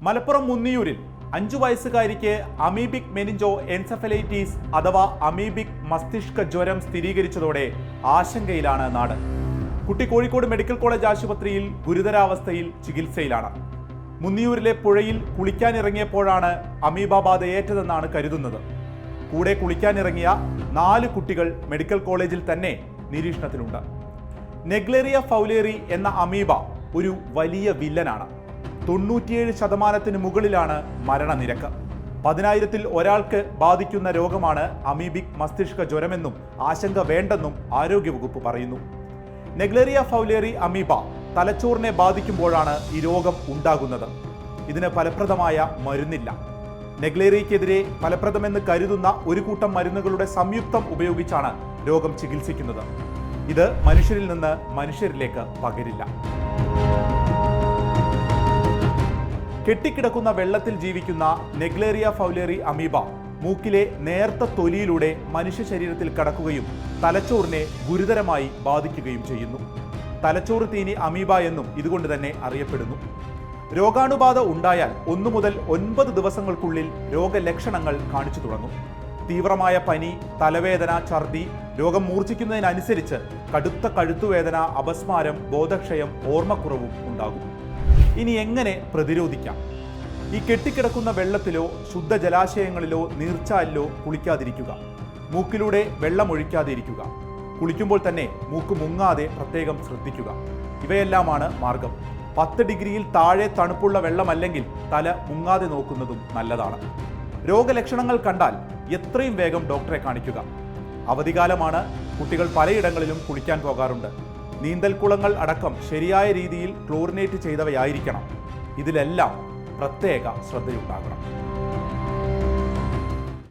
Malappuram മുന്നിയൂരിൽ 5 വയസ്സുകാരിക്ക് amoebic meningo encephalitis അഥവാ amoebic മസ്തിഷ്ക ജ്വരം സ്ഥിരീകരിച്ചതോടെ ആശങ്കയിലാണ് നാട്. കുട്ടി കോഴിക്കോട് മെഡിക്കൽ കോളേജ് ആശുപത്രിയിൽ ഗുരുതരാവസ്ഥയിൽ ചികിത്സയിലാണ്. മുന്നിയൂരിലെ പുഴയിൽ കുളിക്കാനിറങ്ങിയപ്പോഴാണ് അമീബ ബാധ ഏറ്റതെന്നാണ് കരുതുന്നത്. കൂടെ കുളിക്കാനിറങ്ങിയ 4 കുട്ടികൾ മെഡിക്കൽ കോളേജിൽ തന്നെ നിരീക്ഷണത്തിലുണ്ട്. നെഗ്ലേറിയ ഫൗലേറി എന്ന അമീബ ഒരു വലിയ വില്ലനാണ്. 97% മുകളിലാണ് മരണനിരക്ക്. 10,000-ൽ ഒരാൾക്ക് ബാധിക്കുന്ന രോഗമാണ് അമീബിക് മസ്തിഷ്ക ജ്വരമെന്നും ആശങ്ക വേണ്ടെന്നും ആരോഗ്യവകുപ്പ് പറയുന്നു. നെഗ്ലേറിയ ഫൗലേറി അമീബ തലച്ചോറിനെ ബാധിക്കുമ്പോഴാണ് ഈ രോഗം ഉണ്ടാകുന്നത്. ഇതിന് ഫലപ്രദമായ മരുന്നില്ല. നെഗ്ലേറിയയ്ക്കെതിരെ ഫലപ്രദമെന്ന് കരുതുന്ന ഒരു കൂട്ടം മരുന്നുകളുടെ സംയുക്തം ഉപയോഗിച്ചാണ് രോഗം ചികിത്സിക്കുന്നത്. ഇത് മനുഷ്യരിൽ നിന്ന് മനുഷ്യരിലേക്ക് പകരില്ല. കെട്ടിക്കിടക്കുന്ന വെള്ളത്തിൽ ജീവിക്കുന്ന നെഗ്ലേറിയ ഫൗലേറി അമീബ മൂക്കിലെ നേർത്ത തൊലിയിലൂടെ മനുഷ്യ ശരീരത്തിൽ കടക്കുകയും തലച്ചോറിനെ ഗുരുതരമായി ബാധിക്കുകയും ചെയ്യുന്നു. തലച്ചോറ് തീനി അമീബ എന്നും ഇതുകൊണ്ട് തന്നെ അറിയപ്പെടുന്നു. രോഗാണുബാധ ഉണ്ടായാൽ 1 മുതൽ 9 ദിവസങ്ങൾക്കുള്ളിൽ രോഗലക്ഷണങ്ങൾ കാണിച്ചു തുടങ്ങും. തീവ്രമായ പനി, തലവേദന, ഛർദി, രോഗം മൂർച്ഛിക്കുന്നതിനനുസരിച്ച് കടുത്ത കഴുത്തുവേദന, അപസ്മാരം, ബോധക്ഷയം, ഓർമ്മക്കുറവും ഉണ്ടാകും. ഇനി എങ്ങനെ പ്രതിരോധിക്കാം? ഈ കെട്ടിക്കിടക്കുന്ന വെള്ളത്തിലോ ശുദ്ധ ജലാശയങ്ങളിലോ നീർച്ചാലിലോ കുളിക്കാതിരിക്കുക. മൂക്കിലൂടെ വെള്ളം ഒഴിക്കാതിരിക്കുക. കുളിക്കുമ്പോൾ തന്നെ മൂക്ക് മുങ്ങാതെ പ്രത്യേകം ശ്രദ്ധിക്കുക. ഇവയെല്ലാമാണ് മാർഗം. 10 ഡിഗ്രിയിൽ താഴെ തണുപ്പുള്ള വെള്ളമല്ലെങ്കിൽ തല മുങ്ങാതെ നോക്കുന്നതും നല്ലതാണ്. രോഗലക്ഷണങ്ങൾ കണ്ടാൽ എത്രയും വേഗം ഡോക്ടറെ കാണിക്കുക. അവധിക്കാലമാണ്. കുട്ടികൾ പലയിടങ്ങളിലും കുളിക്കാൻ പോകാറുണ്ട്. നീന്തൽക്കുളങ്ങൾ അടക്കം ശരിയായ രീതിയിൽ ക്ലോറിനേറ്റ് ചെയ്തവയായിരിക്കണം. ഇതിലെല്ലാം പ്രത്യേക ശ്രദ്ധയുണ്ടാകണം.